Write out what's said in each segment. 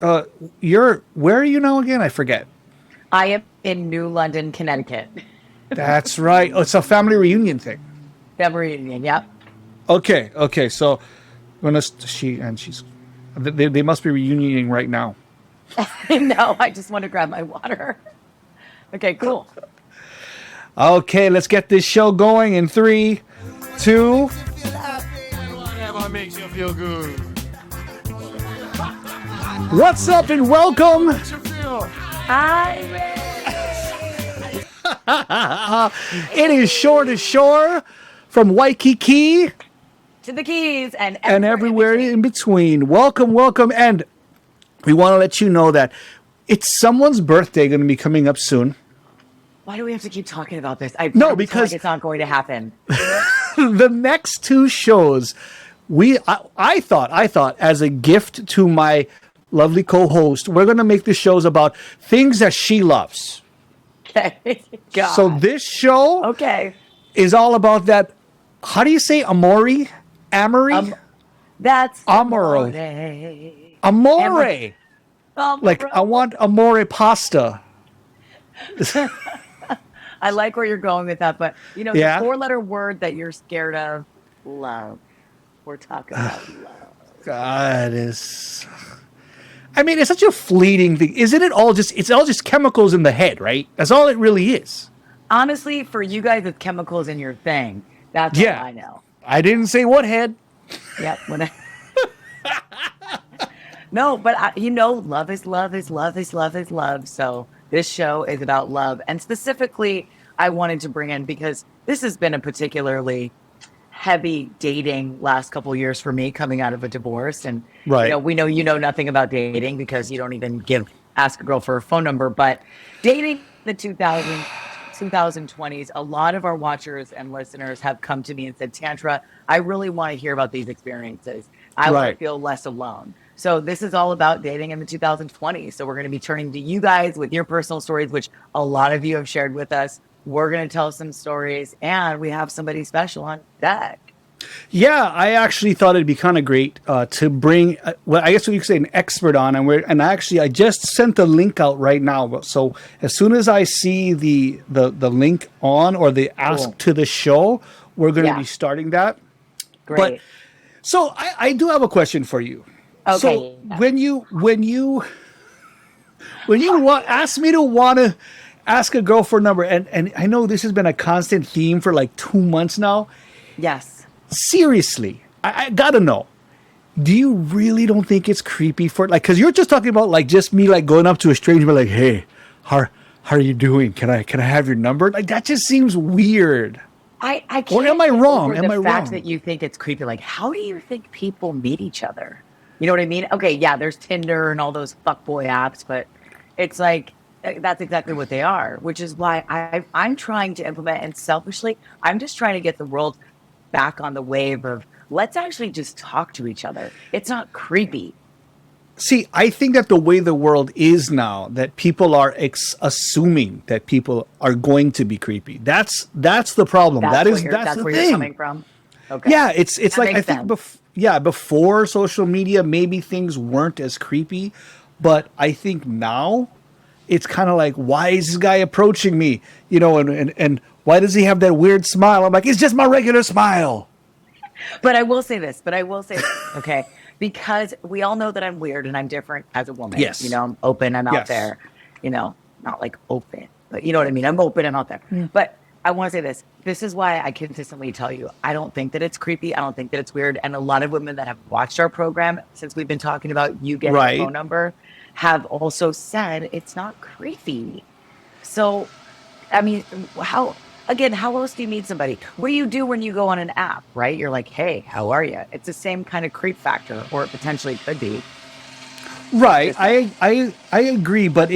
Uh, where are you now again? I forget. I am in New London, Connecticut. That's right. Oh, it's a family reunion thing. Family reunion. Yep. Okay, okay. So when she's they must be reunioning right now. No, I just want to grab my water. Okay, cool. Okay, let's get this show going in three, two. Whatever makes you feel good. What's up and welcome. Makes you feel. Hi, It is shore to shore from Waikiki to the Keys and everywhere in between. Welcome, welcome, and we want to let you know that it's someone's birthday going to be coming up soon. Why do we have to keep talking about this? I No, feel because like it's not going to happen. the next two shows, I thought as a gift to my lovely co-host, we're going to make the shows about things that she loves. Okay. God. So this show Okay. is all about that. How do you say amore? Amory? That's Amore. Amore. Like I want amore pasta. I like where you're going with that, but Yeah. the four-letter word that you're scared of, love. We're talking about love. God is. I mean, it's such a fleeting thing, isn't it? It's all just chemicals in the head, right? That's all it really is. Honestly, for you guys with chemicals in your thing, that's all I know. I didn't say what head. Yep. No, but love is love is love is love is love. So this show is about love. And specifically, I wanted to bring in because this has been a particularly heavy dating last couple of years for me coming out of a divorce. And Right. we know you know nothing about dating because you don't even ask a girl for her phone number. But dating the 2020s, a lot of our watchers and listeners have come to me and said, Tantra, I really want to hear about these experiences. I want to feel less alone. So this is all about dating in the 2020s. So we're going to be turning to you guys with your personal stories, which a lot of you have shared with us. We're going to tell some stories, and we have somebody special on deck. Yeah, I actually thought it'd be kind of great to bring, well, I guess what you could say, an expert on, I just sent the link out right now. So as soon as I see the link on or the ask to the show, we're going to be starting that. Great. But so I do have a question for you. Okay. So when you ask me to want to ask a girl for a number, and I know this has been a constant theme for like 2 months now. Yes. Seriously, I gotta know. Do you really don't think it's creepy because you're just talking about like just me like going up to a stranger and be like, hey, how are you doing? Can I have your number? Like that just seems weird. I can't. Or am I wrong? The fact that you think it's creepy, like how do you think people meet each other? You know what I mean? Okay, yeah, there's Tinder and all those fuckboy apps, but it's like that's exactly what they are, which is why I'm trying to implement, and selfishly, I'm just trying to get the world back on the wave of let's actually just talk to each other. It's not creepy. See, I think that the way the world is now, that people are assuming that people are going to be creepy. That's the problem. That's the where thing. You're coming from. Okay. Yeah, it's that like I think before social media, maybe things weren't as creepy, but I think now it's kind of like, why is this guy approaching me? And why does he have that weird smile? I'm like, it's just my regular smile. But I will say this, okay? Because we all know that I'm weird and I'm different as a woman. Yes. I'm open and out there, not like open, but you know what I mean? I'm open and out there. But I want to say this. This is why I consistently tell you, I don't think that it's creepy. I don't think that it's weird. And a lot of women that have watched our program since we've been talking about you getting a phone number have also said it's not creepy. So, I mean, how else do you meet somebody? What do you do when you go on an app, right? You're like, hey, how are you? It's the same kind of creep factor, or it potentially could be. Right. I agree, but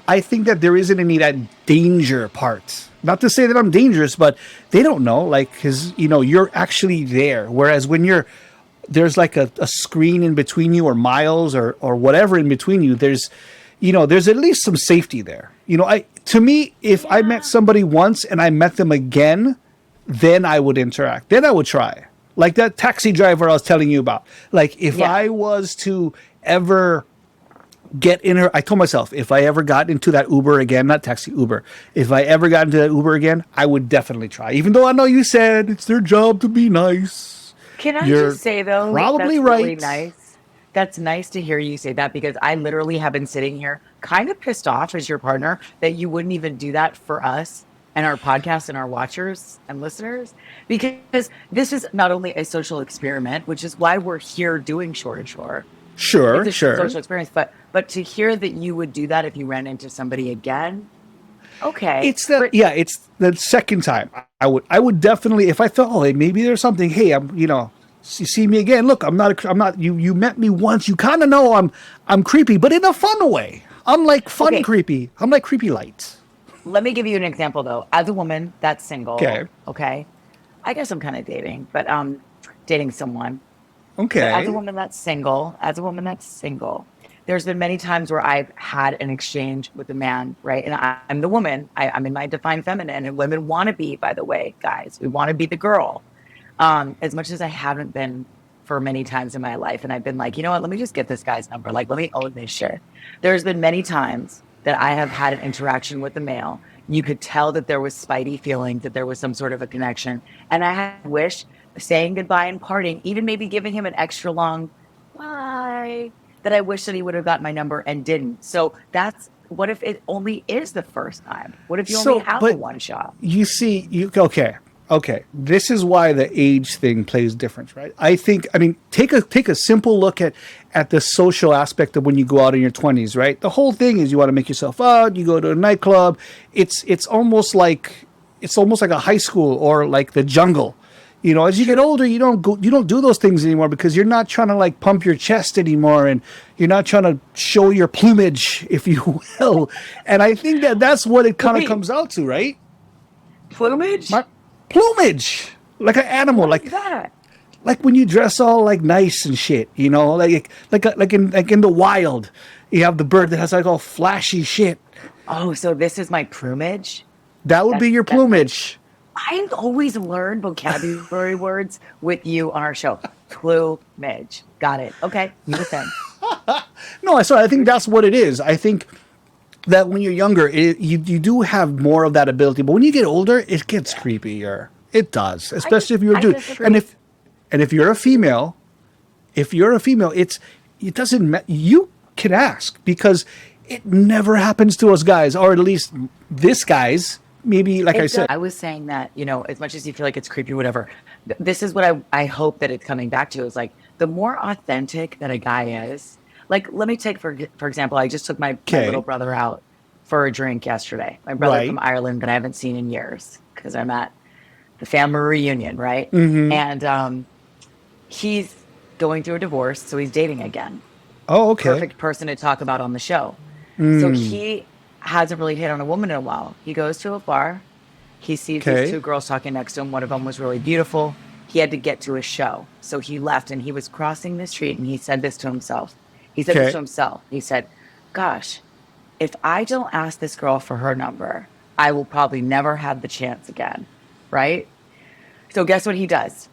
I think that there isn't any that danger part. Not to say that I'm dangerous, but they don't know, like, because you're actually there. Whereas when there's like a screen in between you, or miles, or whatever in between you, there's at least some safety there. To me, if I met somebody once and I met them again, then I would interact. Then I would try. Like that taxi driver I was telling you about. Like if I was to ever get in her. I told myself if I ever got into that Uber again, not taxi, Uber. If I ever got into that Uber again, I would definitely try. Even though I know you said it's their job to be nice. Can I You're just say though, probably that's right. really nice. That's nice to hear you say that because I literally have been sitting here kind of pissed off as your partner that you wouldn't even do that for us and our podcast and our watchers and listeners because this is not only a social experiment, which is why we're here doing Shore to Shore. Sure, It's a sure. social experience, but to hear that you would do that if you ran into somebody again, okay. It's the But yeah. It's the second time. I would definitely if I felt hey, maybe there's something. Hey, you see me again. Look, I'm not. You met me once. You kind of know I'm creepy, but in a fun way. I'm like fun okay, creepy. I'm like creepy light. let me give you an example though. As a woman that's single, Okay. okay, I guess I'm kind of dating, but dating someone. But Okay. as a woman that's single, there's been many times where I've had an exchange with a man, right? And I'm the woman. I'm in my defined feminine, and women want to be, by the way, guys. We want to be the girl. As much as I haven't been for many times in my life, and I've been like, you know what? Let me just get this guy's number. Like, let me own this shit. There's been many times that I have had an interaction with a male. You could tell that there was spidey feelings, that there was some sort of a connection, and I had wish saying goodbye and parting, even maybe giving him an extra long bye, that I wish that he would have got my number and didn't. So that's what if it only is the first time? What if you only have the But one shot? you see, okay. This is why the age thing plays difference, right? I think. I mean, take a simple look at the social aspect of when you go out in your 20s, right? The whole thing is you want to make yourself out. You go to a nightclub. It's almost like a high school or like the jungle. As you get older, you don't do those things anymore because you're not trying to like pump your chest anymore, and you're not trying to show your plumage, if you will. And I think that's what it kind of Wait, comes out to, right? plumage? My plumage, like an animal, What is that? like when you dress all like nice and shit, like in the wild, you have the bird that has like all flashy shit. Oh, so this is my plumage? That would be your That's my plumage. I always learn vocabulary words with you on our show. Plumage. Got it. Okay. You the thing. No, I think that's what it is. I think that when you're younger, you do have more of that ability, but when you get older, it gets creepier. It does, especially if you're a I dude. disagree. And if you're a female, it doesn't matter. You can ask because it never happens to us guys, or at least this guys. Maybe, like I said, I was saying that, as much as you feel like it's creepy, whatever, this is what I hope that it's coming back to is like the more authentic that a guy is. Like, let me take, for example, I just took my little brother out for a drink yesterday. My brother Right. from Ireland that I haven't seen in years because I'm at the family reunion, right? Mm-hmm. And he's going through a divorce, so he's dating again. oh, okay, Perfect person to talk about on the show. So he hasn't really hit on a woman in a while. He goes to a bar. He sees Okay. these two girls talking next to him. One of them was really beautiful. He had to get to a show. So he left and he was crossing the street and he said this to himself. He said, gosh, if I don't ask this girl for her number, I will probably never have the chance again. Right? So guess what he does?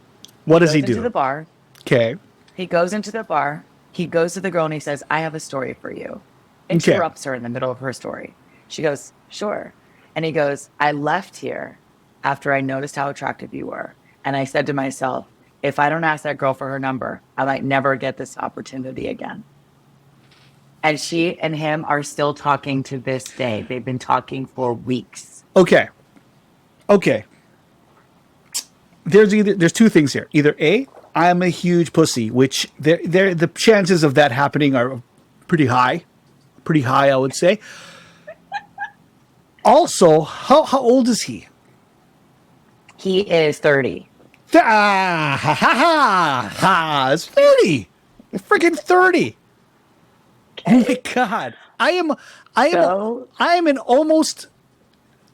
What does he Goes into the do? bar. Okay, He goes into the bar. He goes to the girl and he says, I have a story for you. Okay. Interrupts her in the middle of her story. She goes, sure. And he goes, I left here after I noticed how attractive you were. And I said to myself, if I don't ask that girl for her number, I might never get this opportunity again. And she and him are still talking to this day. They've been talking for weeks. okay. There's two things here. Either A, I'm a huge pussy, which the chances of that happening are pretty high. Pretty high, I would say. Also, how old is he? He is 30. Ah, ha ha ha ha! It's 30. It's freaking 30. Oh my god! So- I am an almost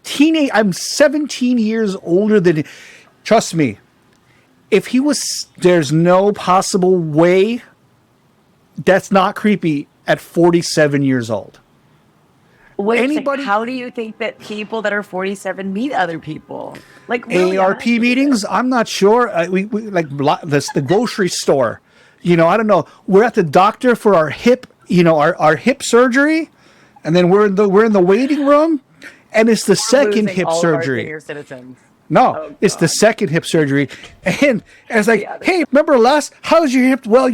teenage. I'm 17 years older than. Trust me. If he was, there's no possible way. That's not creepy at 47 years old. Wait a second, Anybody- how do you think that people that are 47 meet other people? Like really ARP honestly. meetings? I'm not sure. We like the grocery store. I don't know. We're at the doctor for our hip. our hip surgery, and then we're in the waiting room, and it's the second Losing hip all of our surgery. senior citizens. No, Oh, it's the God. second hip surgery. And it's like, Yeah, hey, remember last? How's your hip? Well,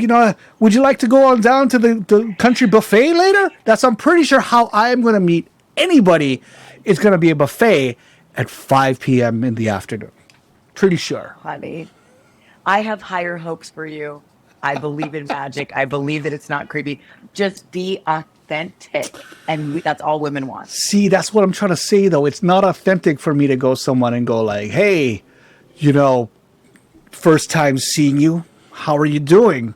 would you like to go on down to the country buffet later? I'm pretty sure how I'm going to meet anybody is going to be a buffet at 5 p.m. in the afternoon. Pretty sure. honey, I have higher hopes for you. I believe in magic. I believe that it's not creepy. Just be authentic. And that's all women want. See, that's what I'm trying to say, though. It's not authentic for me to go someone and go like, hey, you know, first time seeing you. How are you doing?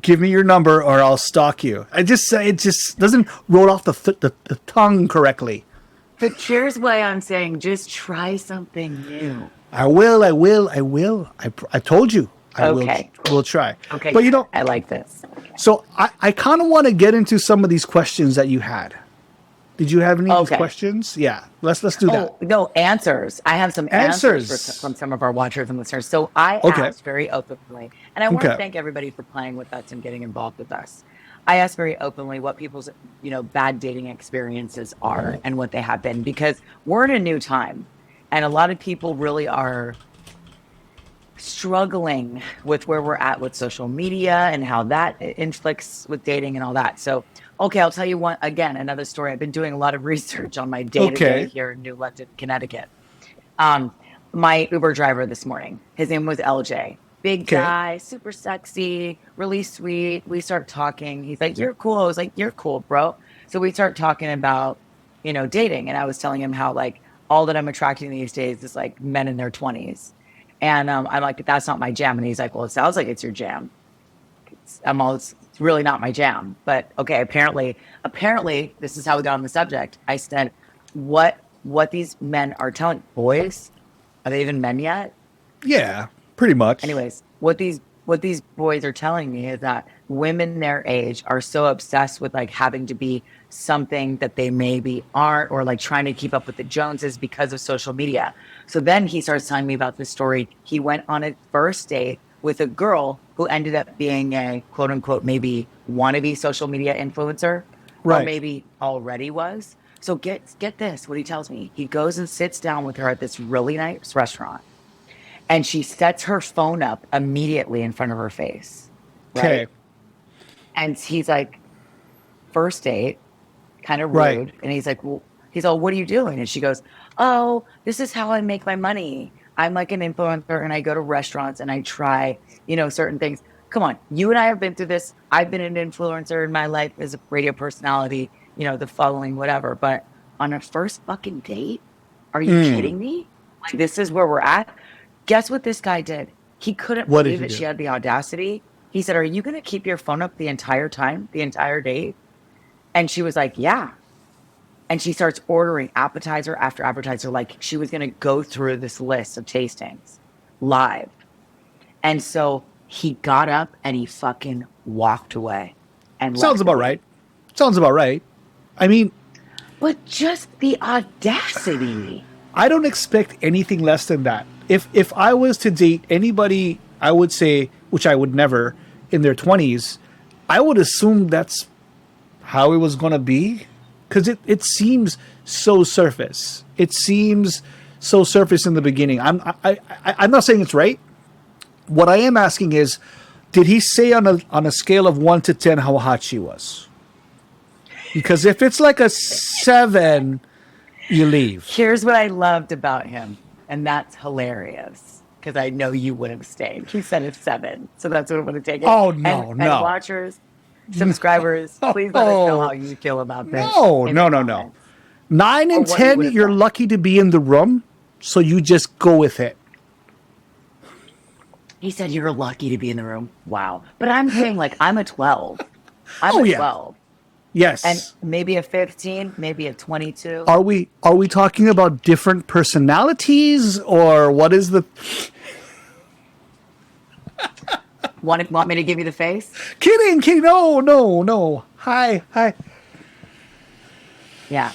Give me your number or I'll stalk you. It just doesn't roll off the tongue correctly. But here's why I'm saying just try something new. I will. I told you. I Okay. will try. Okay. But I like this. so I kind of want to get into some of these questions that you had. Did you have any of these Okay. questions? Yeah. Let's do that. Oh, no, answers. I have some answers Answers. from some of our watchers and listeners. So I Okay. asked very openly, and I want to Okay. thank everybody for playing with us and getting involved with us. I asked very openly what people's, bad dating experiences are and what they have been, because we're in a new time, and a lot of people really are struggling with where we're at with social media and how that inflicts with dating and all that. So, okay, I'll tell you one again, another story. I've been doing a lot of research on my day-to-day Okay. here in New London, Connecticut. My Uber driver this morning, his name was LJ. Big Okay. guy, super sexy, really sweet. We start talking. He's like, "You're cool." I was like, "You're cool, bro." So we start talking about, dating. And I was telling him how, like, all that I'm attracting these days is like men in their 20s. And I'm like, "That's not my jam." And he's like, "Well, it sounds like it's your jam." It's really not my jam. But okay, apparently, this is how we got on the subject. I said, what these men are telling boys, are they even men yet? Yeah. Pretty much. Anyways, what these boys are telling me is that women their age are so obsessed with like having to be something that they maybe aren't, or like trying to keep up with the Joneses because of social media. So then he starts telling me about this story. He went on a first date with a girl who ended up being a quote unquote maybe wannabe social media influencer, or Right. maybe already was. So get this, what he tells me. He goes and sits down with her at this really nice restaurant, and she sets her phone up immediately in front of her face. Okay. Right? And he's like, first date, kind of rude. Right. And he's like, well, what are you doing? And she goes, oh, this is how I make my money. I'm like an influencer, and I go to restaurants and I try, certain things. Come on, you and I have been through this. I've been an influencer in my life as a radio personality, the following, whatever. But on a first fucking date, are you kidding me? Like, this is where we're at. Guess what this guy did? He couldn't What did believe he that do? she had the audacity. He said, are you going to keep your phone up the entire time, the entire date? And she was like, yeah. And she starts ordering appetizer after appetizer, like she was going to go through this list of tastings live. And so he got up and he fucking walked away. And Sounds left about the date. right. Sounds about right. I mean, But just the audacity. I don't expect anything less than that. If I was to date anybody, I would say, which I would never, in their 20s, I would assume that's how it was going to be, because it seems so surface. It seems so surface in the beginning. I'm not saying it's right. What I am asking is, did he say on a scale of 1 to 10 how hot she was? Because if it's like a 7, you leave. Here's what I loved about him, and that's hilarious, because I know you would have stayed. He said it's 7, so that's what I'm going to take it. Oh, no, and no. watchers, subscribers, please let us know how you feel about this. No, in no, the no, no. comments. 9 Or and what you 10, would've you're done. lucky to be in the room, so you just go with it. He said you're lucky to be in the room. Wow. But I'm saying, like, I'm a 12. I'm Oh, a yeah. 12. Yes. And maybe a 15, maybe a 22. Are we talking about different personalities, or what is the Want me to give you the face? kidding? No. Hi. Yeah.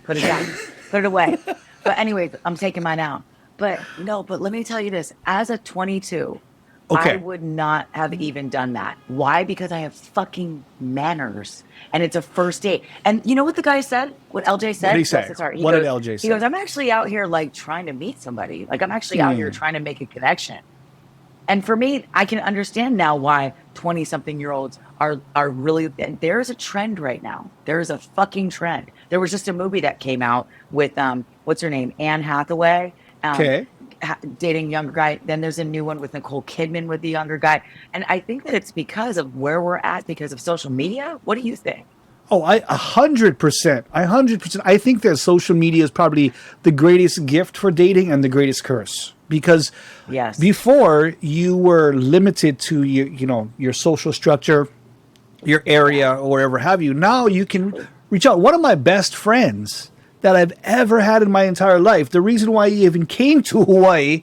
Put it down. Put it away. But anyways, I'm taking mine out. But no, but let me tell you this. As a 22, I Okay. would not have even done that. Why? Because I have fucking manners, and it's a first date. And you know what the guy said? What LJ What did he said? Bless say? his heart. What did LJ He goes, say? I'm actually out here like trying to meet somebody. Like I'm actually out here Hmm. trying to make a connection. And for me, I can understand now why 20 something year olds are really, and there is a trend right now. There is a fucking trend. There was just a movie that came out with what's her name? Anne Hathaway. Um Okay. Dating younger guy. Then there's a new one with Nicole Kidman with the younger guy. And I think that it's because of where we're at because of social media. What do you think? Oh, 100%. 100%. I think that social media is probably the greatest gift for dating and the greatest curse because Yes. before you were limited to your social structure, your Yeah. area, or whatever have you. Now you can reach out. One of my best friends that I've ever had in my entire life. The reason why he even came to Hawaii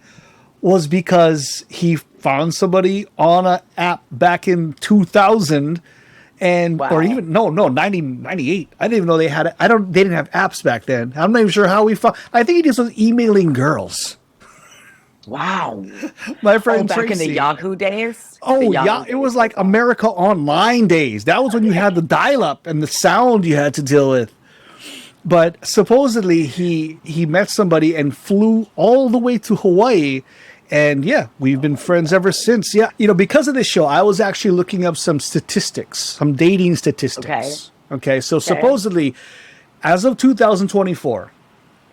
was because he found somebody on an app back in 2000 and or Wow. even no 1998. I didn't even know they had they didn't have apps back then. I'm not even sure how we found. I think he just was emailing girls. Wow. My Oh, friend back in the Tracy. Yahoo days? The Oh yeah, Yahoo it was days. like America Online days. That was when you had the dial up and the sound you had to deal with. But supposedly he met somebody and flew all the way to Hawaii, and yeah, we've been friends ever since. Yeah, because of this show, I was actually looking up some statistics, some dating Okay. statistics. Okay, so Okay. supposedly, as of 2024,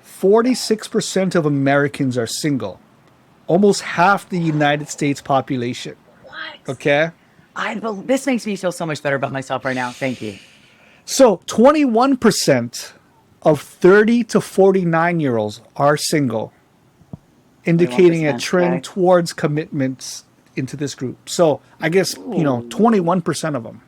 46% of Americans are single, almost half the United States population. What? Okay, This makes me feel so much better about myself right now. Thank you. so 21% of 30 to 49-year-olds are single, indicating a 21%. trend Okay. towards commitments into this group. So I guess, Ooh. 21% of them.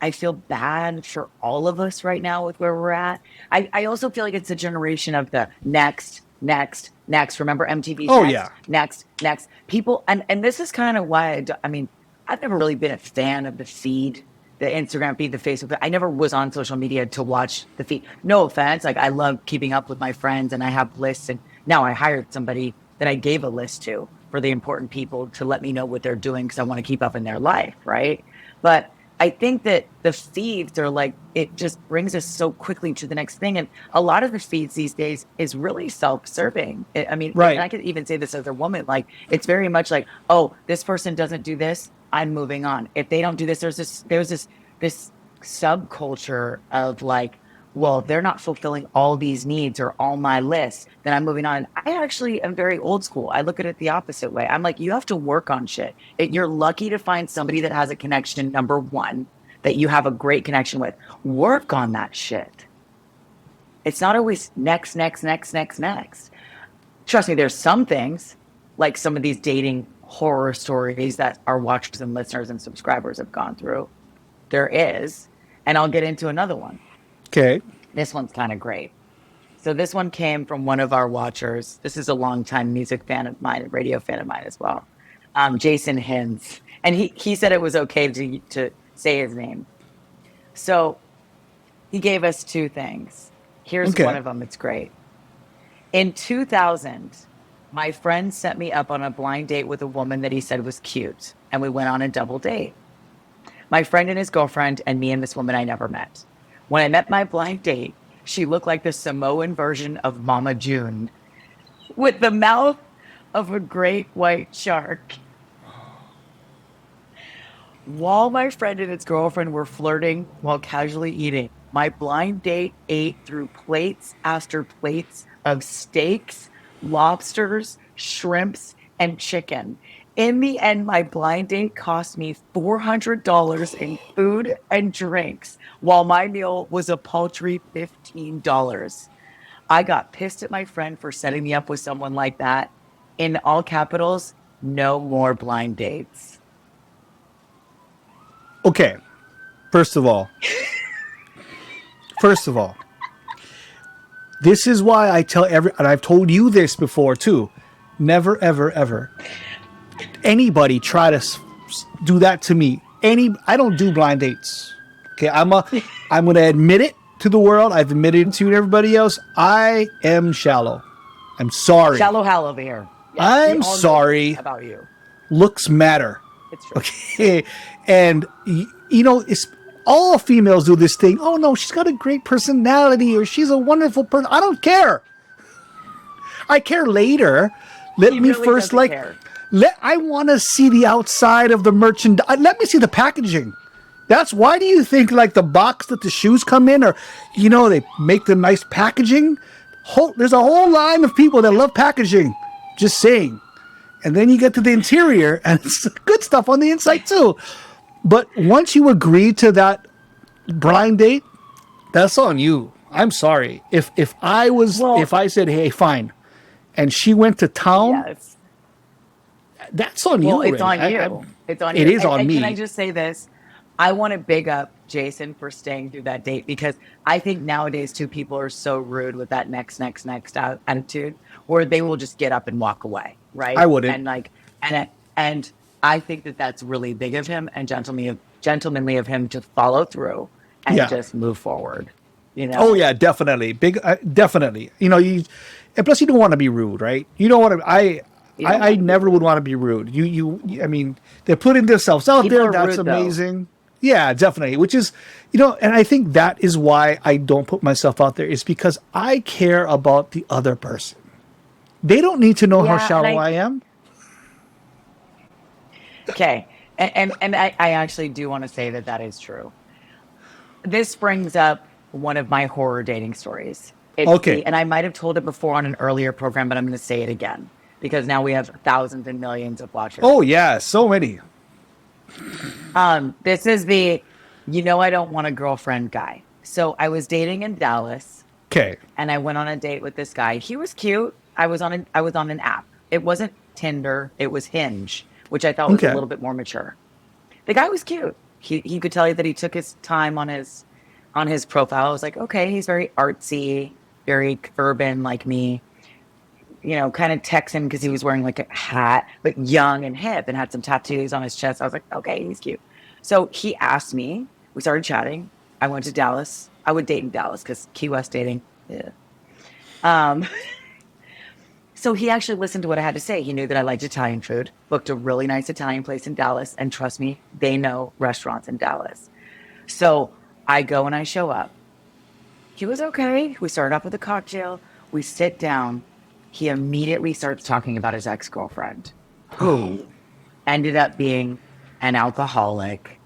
I feel bad for all of us right now with where we're at. I also feel like it's a generation of the next, next, next. Remember MTV's Oh, next, yeah. next, next. People, and this is kind of why I mean, I've never really been a fan of the feed, the Instagram feed, the Facebook. I never was on social media to watch the feed. No offense. Like I love keeping up with my friends and I have lists. And now I hired somebody that I gave a list to for the important people to let me know what they're doing because I want to keep up in their life. Right. But I think that the feeds are like, it just brings us so quickly to the next thing. And a lot of the feeds these days is really self-serving. I mean, and Right. I could even say this as a woman, like, it's very much like, oh, this person doesn't do this, I'm moving on. If they don't do this, there's this subculture of like, well, if they're not fulfilling all these needs or all my lists, then I'm moving on. I actually am very old school. I look at it the opposite way. I'm like, you have to work on shit. You're lucky to find somebody that has a connection, number one, that you have a great connection with. Work on that shit. It's not always next, next, next, next, next. Trust me, there's some things like some of these dating horror stories that our watchers and listeners and subscribers have gone through. There is. And I'll get into another one. Okay. This one's kind of great. So this one came from one of our watchers. This is a longtime music fan of mine, a radio fan of mine as well. Jason Hins. And he said it was okay to say his name. So he gave us two things. Here's Okay. one of them. It's great. In 2000, my friend set me up on a blind date with a woman that he said was cute. And we went on a double date. My friend and his girlfriend and me and this woman I never met. When I met my blind date, she looked like the Samoan version of Mama June with the mouth of a great white shark. While my friend and his girlfriend were flirting while casually eating, my blind date ate through plates after plates of steaks, lobsters, shrimps, and chicken. In the end, my blind date cost me $400 in food and drinks, while my meal was a paltry $15. I got pissed at my friend for setting me up with someone like that. In all capitals, no more blind dates. Okay. First of all, this is why I tell and I've told you this before too. Never, ever, ever anybody try to do that to me. I don't do blind dates. Okay, I'm going to admit it to the world. I've admitted it to everybody else. I am shallow. I'm sorry. Shallow Hal over here. Yes, we I'm all know sorry. about you. looks matter. It's true. Okay, and it's all females do this thing. Oh no, she's got a great personality, or she's a wonderful person. I don't care. I care later. Let He me really first doesn't care. I want to see the outside of the merchandise. Let me see the packaging. That's why do you think like the box that the shoes come in, or they make the nice packaging. There's a whole line of people that love packaging. Just saying. And then you get to the interior, and it's good stuff on the inside too. But once you agree to that blind date, that's on you. I'm sorry. If I said, hey, fine, and she went to town, Yes. that's on Well, you. it's on Ray. you. It's on you. It is on and me. Can I just say this? I want to big up Jason for staying through that date, because I think nowadays too people are so rude with that next attitude, where they will just get up and walk away, right? I wouldn't. And and I think that that's really big of him and gentlemanly of him to follow through and Yeah. just move forward. Oh yeah, definitely. Definitely. And plus you don't want to be rude, right? You don't want to. You don't I wanna be never would want to be rude. I mean, they're putting themselves out People there. are That's rude, though. amazing. Yeah, definitely. Which is, and I think that is why I don't put myself out there, is because I care about the other person. They don't need to know how Yeah, shallow I am. Okay. And I actually do want to say that that is true. This brings up one of my horror dating stories. Okay. And I might have told it before on an earlier program, but I'm going to say it again because now we have thousands and millions of watchers. Oh yeah, so many. This is the, I don't want a girlfriend guy. So I was dating in Dallas, Okay. and I went on a date with this guy. He was cute. I was on an app. It wasn't Tinder. It was Hinge, which I thought was Okay. a little bit more mature. The guy was cute. He could tell you that he took his time on his profile. I was like, okay, he's very artsy, very urban like me. Kind of Texan because he was wearing like a hat, but young and hip and had some tattoos on his chest. I was like, okay, he's cute. So he asked me. We started chatting. I went to Dallas. I would date in Dallas because Key West dating. Yeah. So he actually listened to what I had to say. He knew that I liked Italian food, booked a really nice Italian place in Dallas, and trust me, they know restaurants in Dallas. So I go and I show up. He was okay. We started off with a cocktail. We sit down. He immediately starts talking about his ex-girlfriend, who ended up being an alcoholic,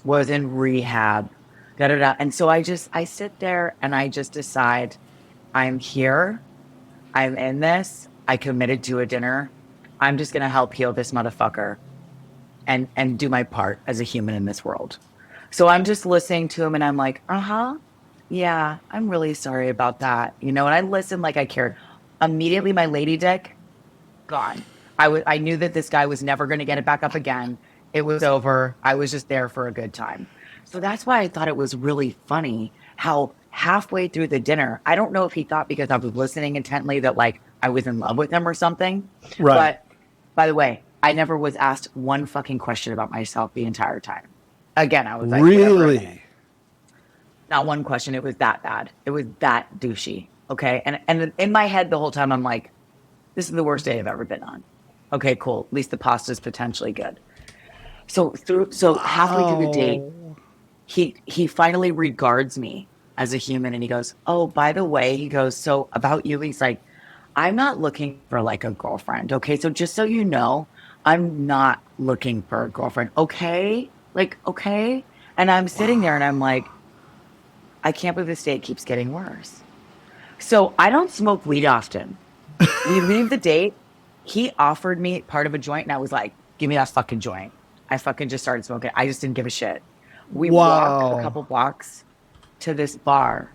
was in rehab, da da da. And so I sit there and I just decide, I'm here. I'm in this. I committed to a dinner. I'm just gonna help heal this motherfucker and do my part as a human in this world. So I'm just listening to him and I'm like, yeah, I'm really sorry about that. And I listened like I cared. Immediately my lady dick, gone. I knew that this guy was never gonna get it back up again. It was over. I was just there for a good time. So that's why I thought it was really funny how halfway through the dinner, I don't know if he thought because I was listening intently that like I was in love with him or something. Right. But by the way, I never was asked one fucking question about myself the entire time. Again, I was like, whatever. Really? Not one question. It was that bad. It was that douchey. Okay. And in my head the whole time, I'm like, this is the worst day I've ever been on. Okay, cool. At least the pasta's potentially good. So halfway through the date, he finally regards me as a human and he goes, oh, by the way, he goes, so about you, he's like, I'm not looking for like a girlfriend. Okay. So just so you know, I'm not looking for a girlfriend. Okay. Like, okay. And I'm sitting there and I'm like, I can't believe this date keeps getting worse. So I don't smoke weed often. We leave the date. He offered me part of a joint and I was like, give me that fucking joint. I fucking just started smoking. I just didn't give a shit. We walked Wow. a couple blocks to this bar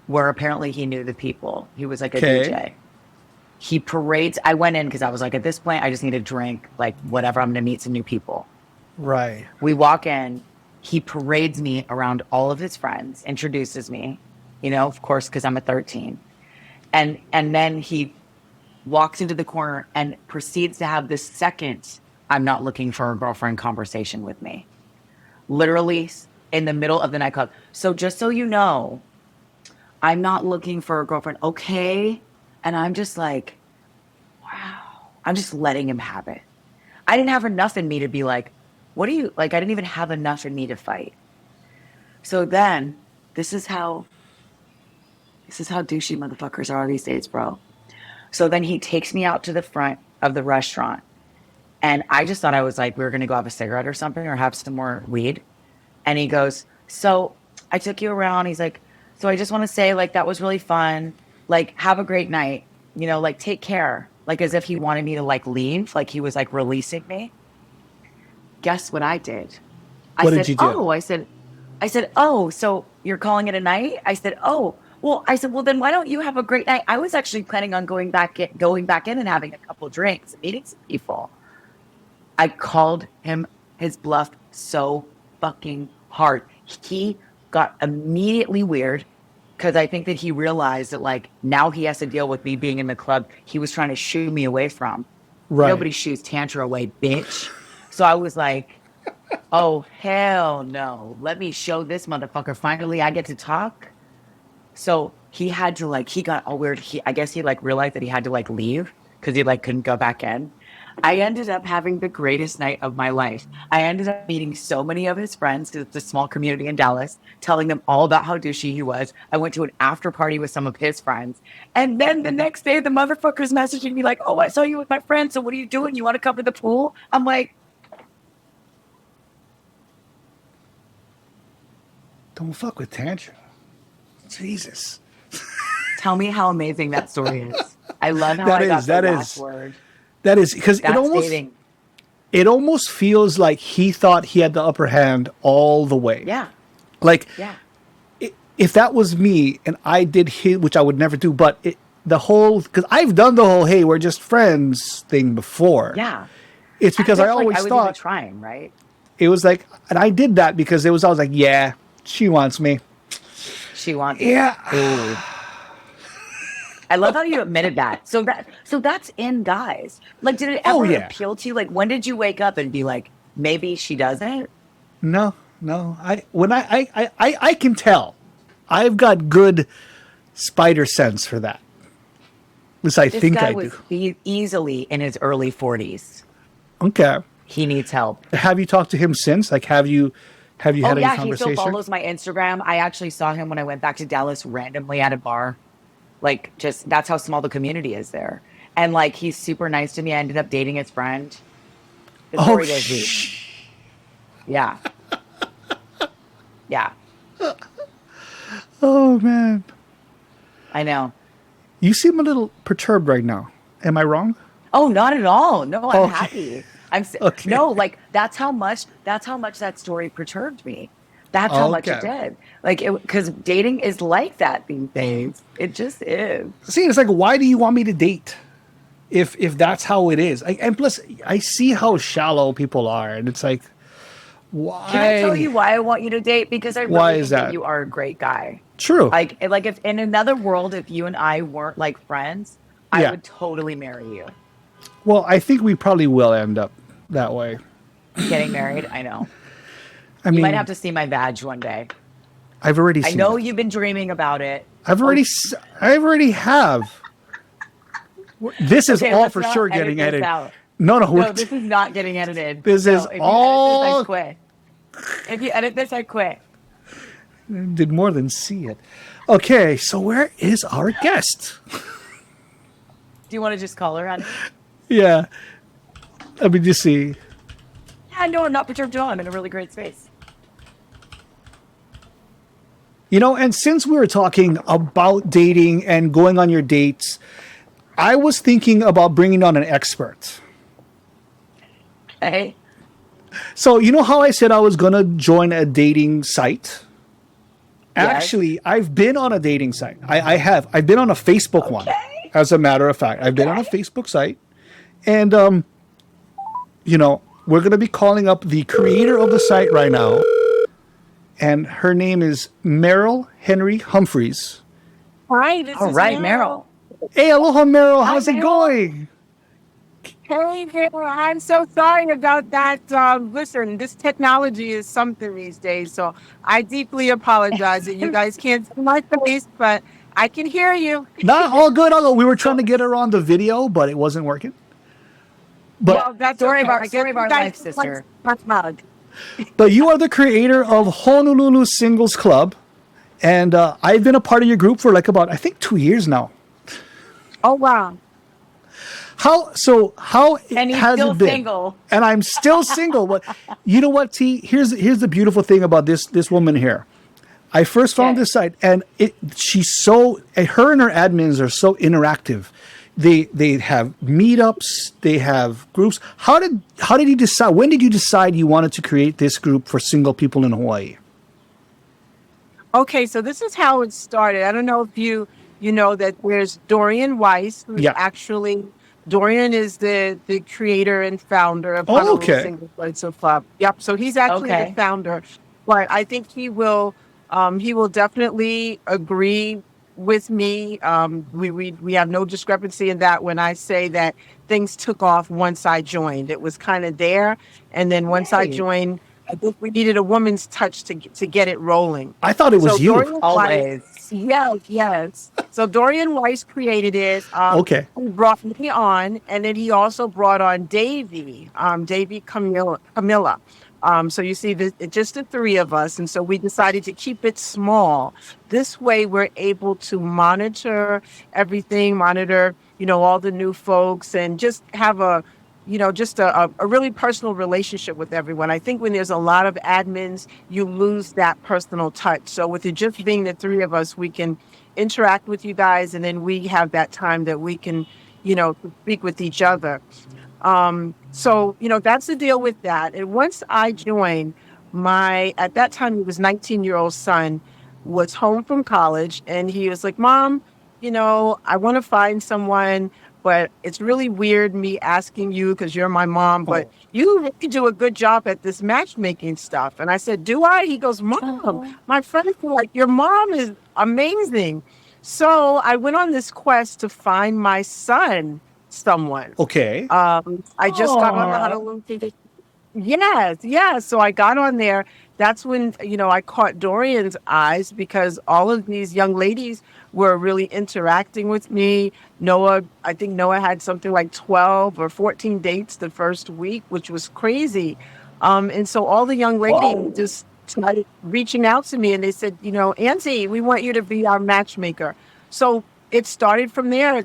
where apparently he knew the people. He was like a Okay. DJ. He parades. I went in because I was like, at this point, I just need a drink, like whatever. I'm going to meet some new people. Right. We walk in. He parades me around all of his friends, introduces me, of course, because I'm a 13. And then he walks into the corner and proceeds to have the second I'm not looking for a girlfriend conversation with me. Literally in the middle of the nightclub. So just so you know, I'm not looking for a girlfriend. Okay. And I'm just like, wow. I'm just letting him have it. I didn't have enough in me to be like, what do you like? I didn't even have enough in me to fight. So then this is how douchey motherfuckers are these days, bro. So then he takes me out to the front of the restaurant. And I just thought I was like, we were going to go have a cigarette or something or have some more weed. And he goes, so I took you around. He's like, so I just want to say, like, that was really fun. Like, have a great night. You know, like, take care. Like, as if he wanted me to, like, leave. Like, he was, like, releasing me. Guess what I did? What did you do? Oh, I said, oh, so you're calling it a night? I said, oh, well, then why don't you have a great night? I was actually planning on going back in and having a couple drinks, and meeting some people. I called him his bluff so fucking hard. He got immediately weird because I think that he realized that, like, now he has to deal with me being in the club he was trying to shoo me away from. Right. Nobody shoos Tantra away, bitch. So I was like, oh, hell no. Let me show this motherfucker. Finally, I get to talk. So he had to, like, he got all weird. I guess he, like, realized that he had to, like, leave because he, like, couldn't go back in. I ended up having the greatest night of my life. I ended up meeting so many of his friends because it's a small community in Dallas, telling them all about how douchey he was. I went to an after party with some of his friends. And then the next day, the motherfucker's messaging me like, oh, I saw you with my friend. So what are you doing? You want to come to the pool? I'm like, don't fuck with Tantra. Jesus. tell me how amazing that story is. I love how I got the last word. That is because it almost feels like he thought he had the upper hand all the way. Yeah. Like, yeah. If that was me and I did his, which I would never do, but because I've done the whole, hey, we're just friends thing before. Yeah. It's because I always was thought even trying, right? It was like, and I did that because I was like, yeah, she wants me. She wants Yeah. Ooh. I love how you admitted that. So that's in guys. Like, did it ever appeal to you? Like, when did you wake up and be like, maybe she doesn't? No. I can tell. I've got good spider sense for that. At least I think I do. This guy was easily in his early 40s. Okay. He needs help. Have you talked to him since? Like, have you had any conversation? He still follows my Instagram. I actually saw him when I went back to Dallas randomly at a bar. Like, just, that's how small the community is there. And, like, he's super nice to me. I ended up dating his friend. Yeah. Yeah. Oh, man. I know. You seem a little perturbed right now. Am I wrong? Oh, not at all. No, I'm happy. Okay. No, like, that's how much that story perturbed me. That's how much it did. Like, because dating is like that these days. It just is. See, it's like, why do you want me to date if that's how it is? And plus, I see how shallow people are, and it's like, why? Can I tell you why I want you to date? Because I really think that you are a great guy. True. Like if in another world, if you and I weren't like friends, I would totally marry you. Well, I think we probably will end up that way. Getting married? I know. I mean, you might have to see my vag one day. I've already seen I know it. you've been dreaming about it. I already have. This is all for sure getting edited. No, this is not getting edited. This is all. If you edit this, I quit. If you edit this, I quit. Did more than see it. Okay, so where is our guest? Do you want to just call her, honey? Yeah. Let me just see. Yeah, no, I'm not perturbed at all. I'm in a really great space. You know, and since we were talking about dating and going on your dates, I was thinking about bringing on an expert. Hey. So, you know how I said I was going to join a dating site? Yes. Actually, I've been on a dating site. I have. I've been on a Facebook one, as a matter of fact. I've been on a Facebook site. And, you know, we're going to be calling up the creator of the site right now. And her name is Meryl Henry Humphreys. Hi, this is Meryl. Hey, aloha, Meryl. How's it going? Hey, I'm so sorry about that. Listen, this technology is something these days, so I deeply apologize that you guys can't see my face, but I can hear you. Not all good, although we were trying to get her on the video, but it wasn't working. But Well, that's Story of okay. our I guess story of you our guys life, sister. like mug. but you are the creator of Honolulu Singles Club, and I've been a part of your group for like about I think 2 years now. Oh wow. How And he's has still it been? single. And I'm still single. But you know what, T? Here's the beautiful thing about this woman here. I first found Okay. this site, and her and her admins are so interactive. They have meetups, they have groups. How did you decide? When did you decide you wanted to create this group for single people in Hawaii? Okay, so this is how it started. I don't know if you know that there's Dorian Weiss, who's Yeah. actually Dorian is the creator and founder of Oh, Honolulu okay. Single Social Club. Yep. So he's actually the Okay. founder, but I think he will definitely agree with me. We have no discrepancy in that when I say that things took off once I joined. It was kind of there, and then once I Yay. joined, I think we needed a woman's touch to get it rolling. I thought it So was you. Dorian Weiss, Always. yes, yes. So Dorian Weiss created it. Okay. He brought me on, and then he also brought on Davy Camilla. So you see, just the three of us, and so we decided to keep it small. This way, we're able to monitor everything, monitor, all the new folks, and just have just a really personal relationship with everyone. I think when there's a lot of admins, you lose that personal touch. So with it just being the three of us, we can interact with you guys, and then we have that time that we can, speak with each other. So, that's the deal with that. And once I joined, at that time, he was 19-year-old son was home from college, and he was like, Mom, I want to find someone, but it's really weird me asking you because you're my mom, but Oh. you really do a good job at this matchmaking stuff. And I said, do I? He goes, Mom, my friends were like, your mom is amazing. So I went on this quest to find my son someone. Okay. I just got on the Oh. Honolulu. Yes, yes. So I got on there. That's when, I caught Dorian's eyes because all of these young ladies were really interacting with me. I think Noah had something like 12 or 14 dates the first week, which was crazy. And so all the young ladies just started reaching out to me and they said, Auntie, we want you to be our matchmaker. So it started from there.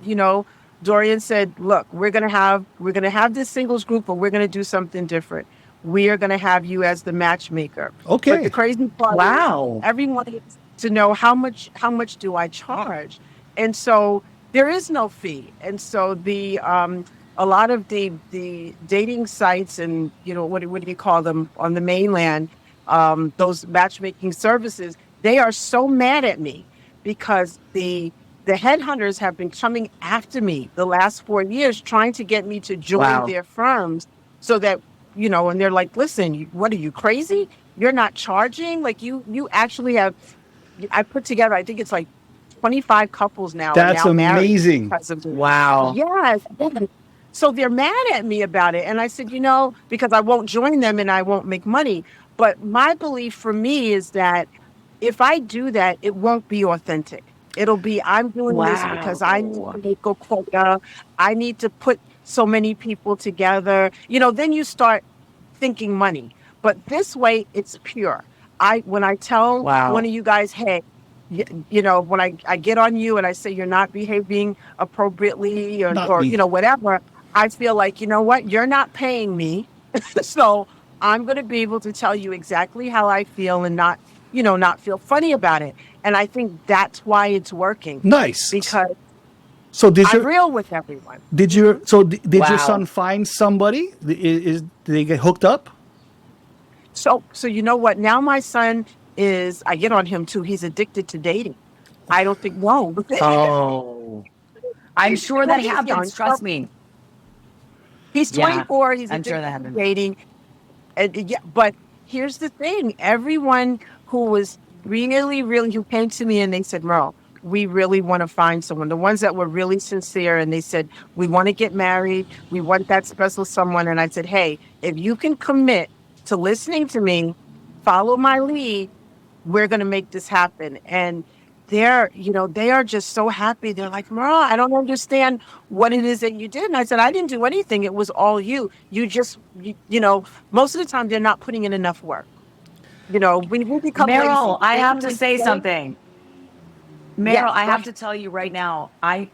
Dorian said, look, we're gonna have this singles group, but we're gonna do something different. We are gonna have you as the matchmaker. But the Okay. crazy part is Wow. everyone needs to know how much do I charge? And so there is no fee. And so the a lot of the dating sites and what do you call them on the mainland, those matchmaking services, they are so mad at me because the headhunters have been coming after me the last 4 years trying to get me to join Wow. their firms so that, and they're like, listen, what are you crazy? You're not charging? Like you actually have, I put together, I think it's like 25 couples now are That's now married amazing. because of this. Wow. Yes. So they're mad at me about it. And I said, because I won't join them and I won't make money. But my belief for me is that if I do that, it won't be authentic. It'll be, I'm doing this because I need Wow. to make a quota. I need to put so many people together. Then you start thinking money. But this way, it's pure. When I tell one Wow. of you guys, hey, when I get on you and I say you're not behaving appropriately Not or me. whatever, I feel like, what, you're not paying me. So I'm going to be able to tell you exactly how I feel and not feel funny about it. And I think that's why it's working Nice. because So did I'm your real with everyone. did your so d- did your son Wow. find somebody? Did they get hooked up? So you know what? Now my son I get on him too. He's addicted to dating. I don't think, no. Oh. I'm sure that He's young. happens. Trust me. He's Yeah. 24. He's I'm sure addicted that to happens. dating. And yeah, but here's the thing. Everyone who was really, really, who came to me and they said, Merle, we really want to find someone. The ones that were really sincere and they said, we want to get married. We want that special someone. And I said, hey, if you can commit to listening to me, follow my lead, we're going to make this happen. And they are just so happy. They're like, Merle, I don't understand what it is that you did. And I said, I didn't do anything. It was all you. Most of the time they're not putting in enough work. When we become lazy, Meryl, I they have can to just say say, something. Meryl, yes, I go have ahead. to tell you right now, I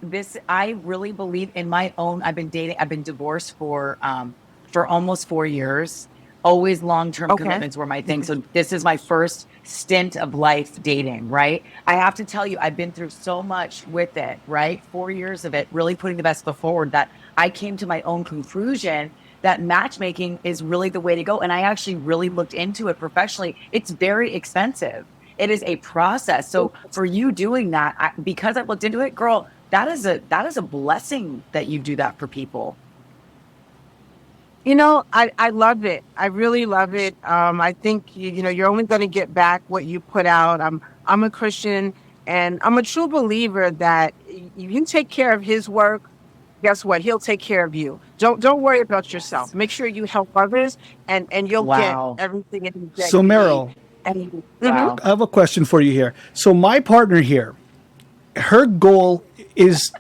really believe in my own. I've been divorced for almost 4 years. Always long-term Okay. commitments were my thing. So this is my first stint of life dating, right? I have to tell you, I've been through so much with it, right? 4 years of it, really putting the best foot forward, that I came to my own conclusion that matchmaking is really the way to go. And I actually really looked into it professionally. It's very expensive. It is a process. So for you doing that, because I looked into it, girl, that is a blessing that you do that for people. I love it. I really love it. I think you're only going to get back what you put out. I'm a Christian, and I'm a true believer that you take care of His work. Guess what? He'll take care of you. Don't worry about yourself. Yes. Make sure you help others, and you'll get Wow. everything in that So you need. Meryl, And Wow. I have a question for you here. So my partner here, her goal is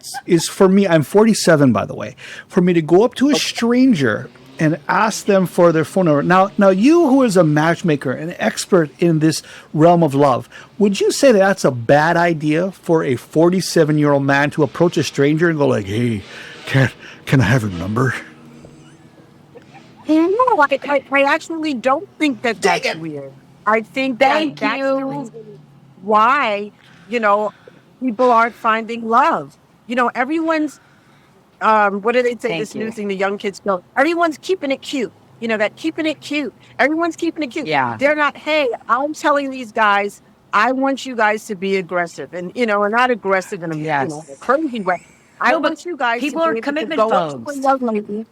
for me. I'm 47, by the way. For me to go up to a stranger and ask them for their phone number. Now, you who is a matchmaker, an expert in this realm of love, would you say that that's a bad idea for a 47-year-old man to approach a stranger and go like, "Hey, can can I have your number?" no, I actually don't think that Dang that's it! weird. I think that Thank that's the you. reason why you know people aren't finding love. Everyone's what do they say? This Thank new you. thing the young kids go, everyone's keeping it cute. That keeping it cute. Everyone's keeping it cute. Yeah. They're not, hey, I'm telling these guys, I want you guys to be aggressive, and not aggressive in a Yes. crazy way. I No, but want you guys to people are be able to commitment go up to a phones. young lady.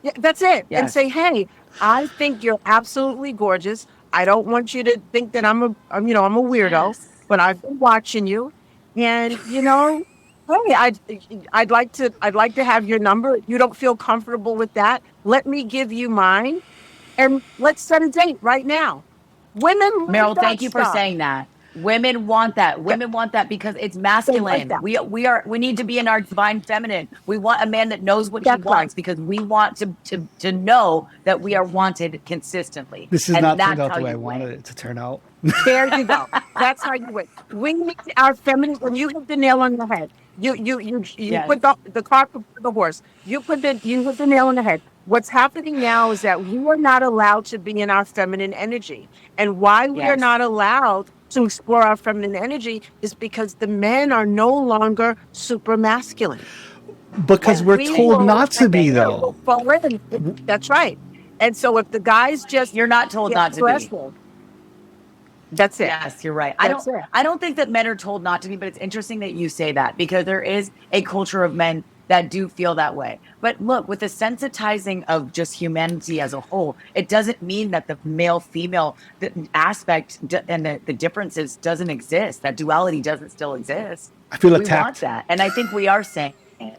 Yeah, that's it. And say, Yes. hey, I think you're absolutely gorgeous. I don't want you to think that I'm a weirdo, Yes. but I've been watching you. And hey, I'd like to have your number. If you don't feel comfortable with that, let me give you mine, and let's set a date right now. Women love Meryl, that thank you for stuff. saying that. Women want that. Yeah, Women want that because it's they like masculine. that. We need to be in our divine feminine. We want a man that knows what he That's right. wants because we want to know that we are wanted consistently. This has And not turned that's out how the way I you wanted win. it to turn out. There you go. That's how you win. We need our feminine. When you hit the nail on the head, you put Yes. the cart before the horse. You hit the nail on the head. What's happening now is that we are not allowed to be in our feminine energy, and why we are not Yes. allowed to explore our feminine energy is because the men are no longer super masculine, Because and we're we told Thank will not to be, thank we you. though. will fall in. That's right. And so if the guys just You're not told get not to be. aggressive, that's it. Yes, you're right. That's it. I don't think that men are told not to be, but it's interesting that you say that because there is a culture of men that do feel that way. But look, with the sensitizing of just humanity as a whole, it doesn't mean that the male female aspect and the differences doesn't exist. That duality doesn't still exist. I feel We want attacked. that. And I think we are saying it.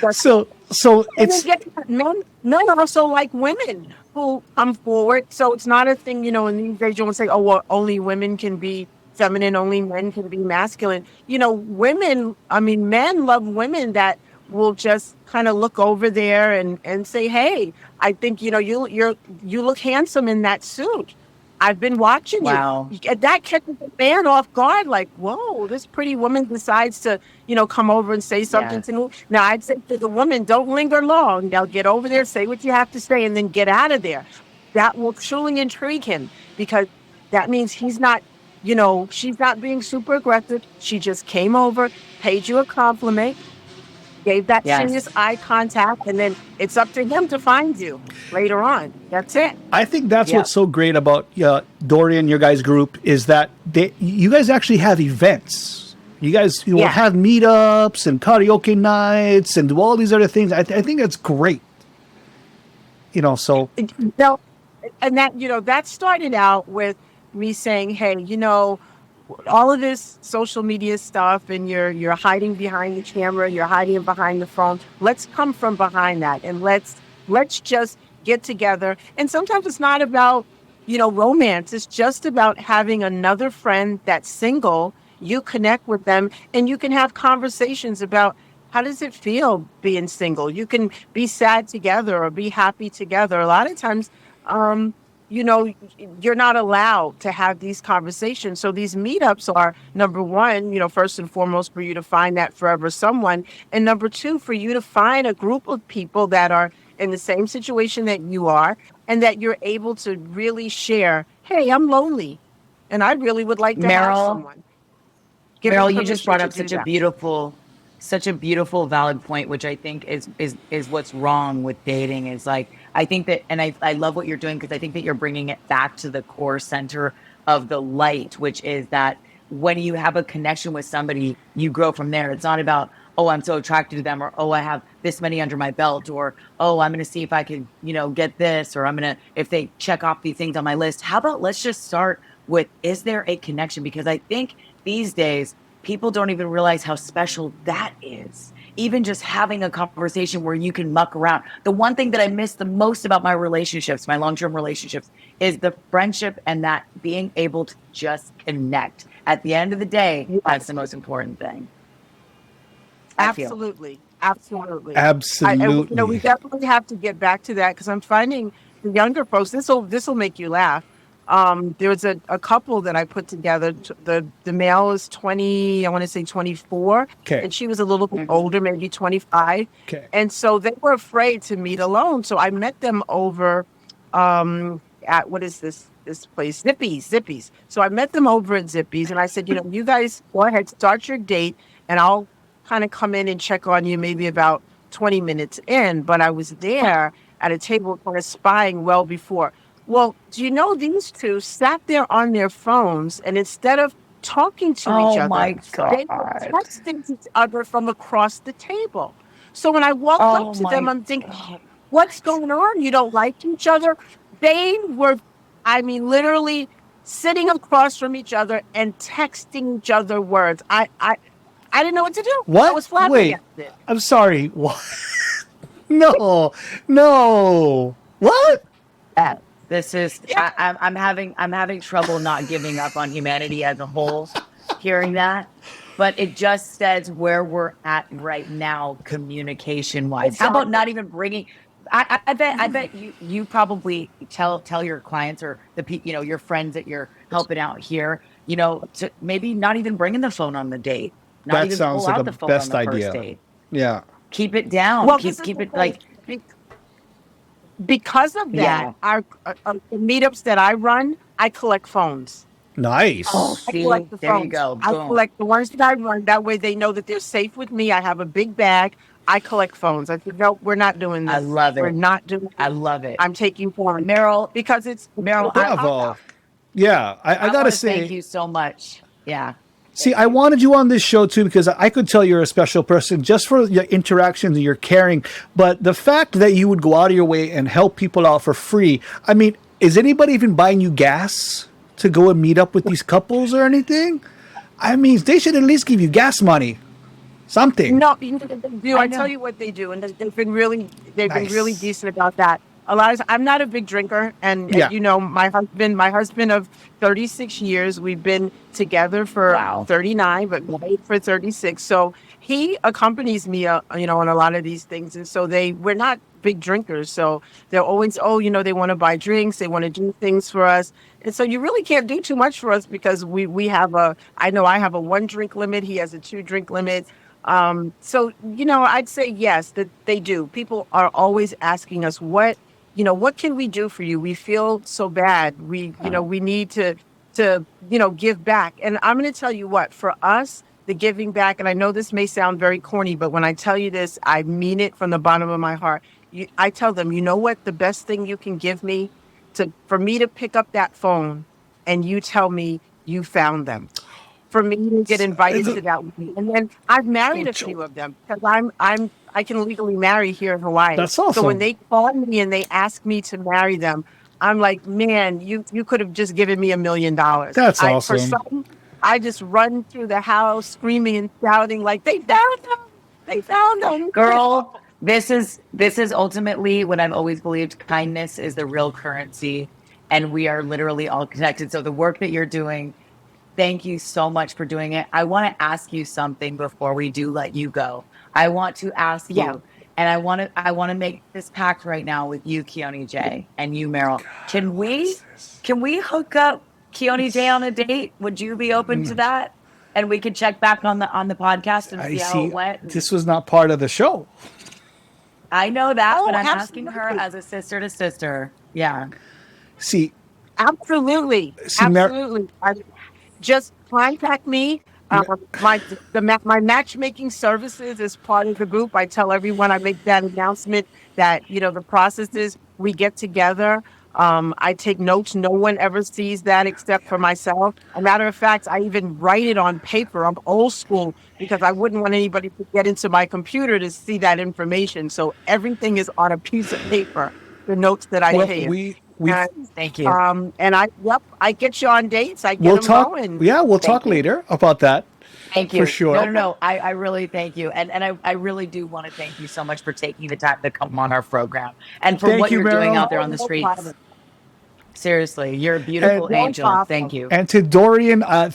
That's So And then it's get men also like women who come forward. So it's not a thing, in these days you won't say, oh, well, only women can be feminine, only men can be masculine. Men love women that will just kind of look over there and say, hey, I think, you look handsome in that suit. I've been watching you. Wow. That catches a man off guard, like, whoa, this pretty woman decides to, come over and say something to Yes. me. Now, I'd say to the woman, don't linger long. Now, get over there, say what you have to say, and then get out of there. That will truly intrigue him because that means she's not being super aggressive. She just came over, paid you a compliment, gave that serious Yes. eye contact, and then it's up to him to find you later on. That's it. I think that's what's Yep. so great about Dorian, your guys' group, is that you guys actually have events. You guys will Yeah. have meetups and karaoke nights and do all these other things. I think that's great. So No, and that started out with me saying, hey, all of this social media stuff, and you're hiding behind the camera, you're hiding behind the phone. Let's come from behind that, and let's just get together. And sometimes it's not about romance is just about having another friend that's single. You connect with them and you can have conversations about how does it feel being single. You can be sad together or be happy together. A lot of times, um, you're not allowed to have these conversations. So these meetups are number one, first and foremost, for you to find that forever someone. And number two, for you to find a group of people that are in the same situation that you are and that you're able to really share, hey, I'm lonely and I really would like to have Meryl, someone. Give them Meryl, you just permission brought to up do that. such a beautiful, valid point, which I think is what's wrong with dating. Is like I think that, and I love what you're doing because I think that you're bringing it back to the core center of the light, which is that when you have a connection with somebody, you grow from there. It's not about, oh, I'm so attracted to them, or oh, I have this many under my belt, or oh, I'm going to see if I can, get this, or I'm going to, if they check off these things on my list. How about let's just start with, is there a connection? Because I think these days, people don't even realize how special that is. Even just having a conversation where you can muck around. The one thing that I miss the most about my relationships, my long term relationships, is the friendship and that being able to just connect. At the end of the day, that's the most important thing, I feel. Absolutely. Absolutely. We Absolutely. definitely have to get back to that because I'm finding the younger folks, this will make you laugh. There was a couple that I put together. The male is 20, I want to say 24, Okay. and she was a little bit Mhm. older, maybe 25. Okay. And so they were afraid to meet alone. So I met them over at what is this place? Zippy's. So I met them over at Zippy's and I said, you guys go ahead, start your date, and I'll kind of come in and check on you maybe about 20 minutes in. But I was there at a table kind of spying well before. Well, do you know these two sat there on their phones and instead of talking to each Oh other, my they were God. texting each other from across the table. So when I walked up Oh to them, my I'm thinking, God. what's going on? You don't like each other? They were, I mean, literally sitting across from each other and texting each other words. I didn't know what to do. I What? was Wait. flabbergasted. I'm sorry. What? No. No. What? Yeah, this is Yeah. I'm having trouble not giving up on humanity as a whole, hearing that. But it just says where we're at right now, communication wise. How about Exactly. not even bringing? I bet you probably tell your clients or your friends that you're helping out here, to maybe not even bringing the phone on the date, not That even sounds pull like a out the phone on best the first idea. date. Yeah. Keep it down. Well, this is Keep the it like, thing. Because of that, yeah. our the meetups that I run, I collect phones. Oh, Nice. I collect see, the there you phones. go. I Boom. collect the ones that I run. That way they know that they're safe with me. I have a big bag. I collect phones. I said, no, we're not doing I this. love We're it. not doing I this. love it. I'm taking phones Meryl, because Meryl, it's Bravo. Yeah. I I got to want to thank say, you so much. Yeah. see, Thank I you. wanted you on this show too because I could tell you're a special person just for your interactions and your caring. But the fact that you would go out of your way and help people out for free, I mean, is anybody even buying you gas to go and meet up with these couples or anything? I mean, they should at least give you gas money, something. No, you know what they do. I I tell know. you what they do, and they've been really Nice. decent about that. A lot of I'm not a big drinker, and Yeah. my husband of 36 years, we've been together for Wow. 39, but married for 36. So he accompanies me, on a lot of these things, and so we're not big drinkers. So they're always, oh, they want to buy drinks, they want to do things for us, and so you really can't do too much for us because we have I know I have a 1 drink limit, he has a 2 drink limit. So, I'd say yes, that they do. People are always asking us, what can we do for you? We feel so bad. We need to give back. And I'm going to tell you what, for us, the giving back, and I know this may sound very corny, but when I tell you this, I mean it from the bottom of my heart. I tell them, you know what, the best thing you can give me for me to pick up that phone and you tell me you found them for me to get invited to that wedding. And then I've married a few of them because I can legally marry here in Hawaii. That's So when awesome. they call me and they ask me to marry them, I'm like, man, you could have just given me $1 million. That's For awesome. some, I just run through the house screaming and shouting like they found them. They found them. Girl, this is ultimately what I've always believed. Kindness is the real currency. and we are literally all connected. So the work that you're doing, thank you so much for doing it. I want to ask you something before we do let you go. I want to ask Yeah. you, and I want to make this pact right now with you, Keone J, and you, Meryl. Can we hook up Keone J on a date? Would you be open to that? And we could check back on the podcast and I see how see. it went. This was not part of the show. I know that, Oh, but I'm asking her absolutely. as a sister to sister. Yeah. See, Absolutely. see, Mer- Absolutely. Just contact me. My matchmaking services is part of the group. I tell everyone, I make that announcement that, the process is we get together. I take notes. No one ever sees that except for myself. A matter of fact, I even write it on paper. I'm old school because I wouldn't want anybody to get into my computer to see that information. So everything is on a piece of paper, the notes that I well, take. we Thank you. And I get you on dates. I get we'll them talk. going. Yeah, we'll Thank talk you. later about that. Thank you. For sure. No. I really thank you. And I really do want to thank you so much for taking the time to come on our program and for Thank what you, you're doing Meryl. out there on the No streets. problem. Seriously, you're a beautiful And- No angel. problem. Thank you. And to Dorian, I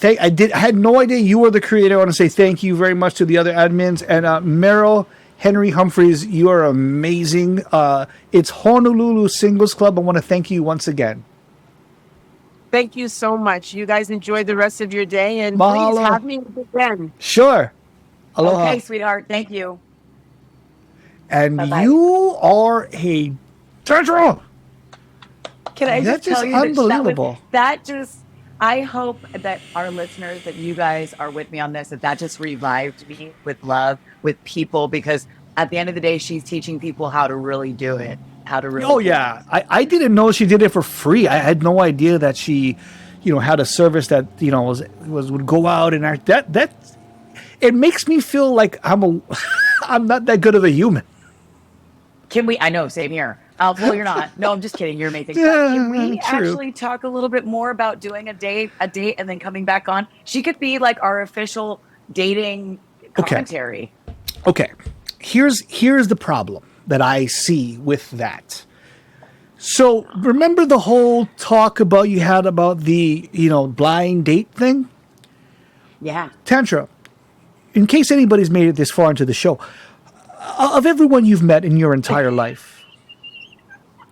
had no idea you were the creator. I want to say thank you very much to the other admins. And Meryl Henry Humphreys, you are amazing. It's Honolulu Singles Club. I want to thank you once again. Thank you so much. You guys enjoy the rest of your day, and Mahalo. please have me again. Sure. Aloha. Okay, sweetheart. Thank you. And Bye-bye. you are a Tundra. Can I That's just tell just you that unbelievable. I hope that our listeners, that you guys are with me on this, that just revived me with love, with people, because at the end of the day, she's teaching people how to really do it. How to really Oh do it. yeah, I didn't know she did it for free. I had no idea that she, had a service that would go out and act. That it makes me feel like I'm not that good of a human. Can we? I know, same here. Well, you're not. No, I'm just kidding. You're amazing. Yeah, Can we true. actually talk a little bit more about doing a date, and then coming back on? She could be like our official dating commentary. Okay, here's the problem that I see with that. So remember the whole talk you had about the blind date thing? Yeah. Tantra, in case anybody's made it this far into the show, of everyone you've met in your entire life,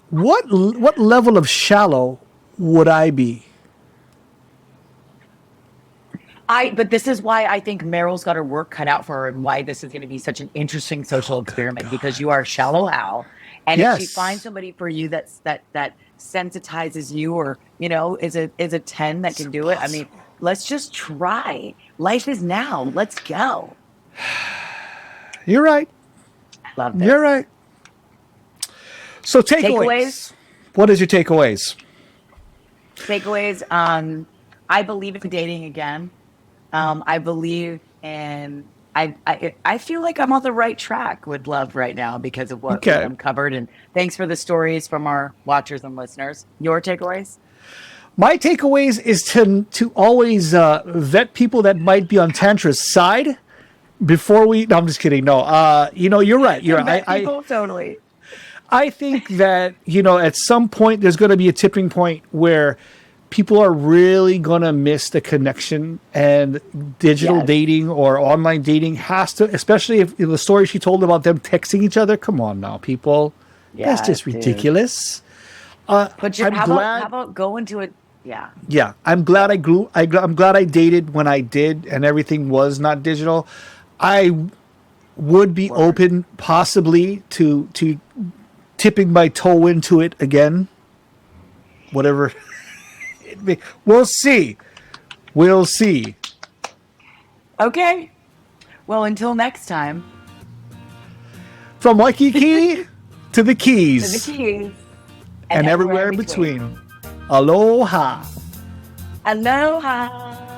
what level of shallow would I be? But this is why I think Meryl's got her work cut out for her, and why this is going to be such an interesting social experiment, because you are shallow Hal. And if she Yes. finds somebody for you that sensitizes you, or is a 10 that can do it, I mean, let's just try. Life is now. Let's go. You're right. Love this. You're right. So Takeaways? What is your takeaways? Takeaways. I believe in dating again. I believe in. I feel like I'm on the right track with love right now because of what Okay. we've uncovered. And thanks for the stories from our watchers and listeners. Your takeaways? My takeaways is to always vet people that might be on Tantra's side before we. No, I'm just kidding. No, you're right. You're right. Totally. I think that at some point there's going to be a tipping point where people are really going to miss the connection, and digital Yes. dating or online dating has to, especially if the story she told about them texting each other. Come on now, people. That's Yeah, just dude. ridiculous. But I'm how glad. about going to it? Yeah. Yeah, I'm glad I'm glad I dated when I did, and everything was not digital. I would be open, possibly, to tipping my toe into it again. Whatever. We'll see. We'll see. Okay. Well, until next time. From Waikiki to the Keys, To the keys. and everywhere in between. Aloha. Aloha.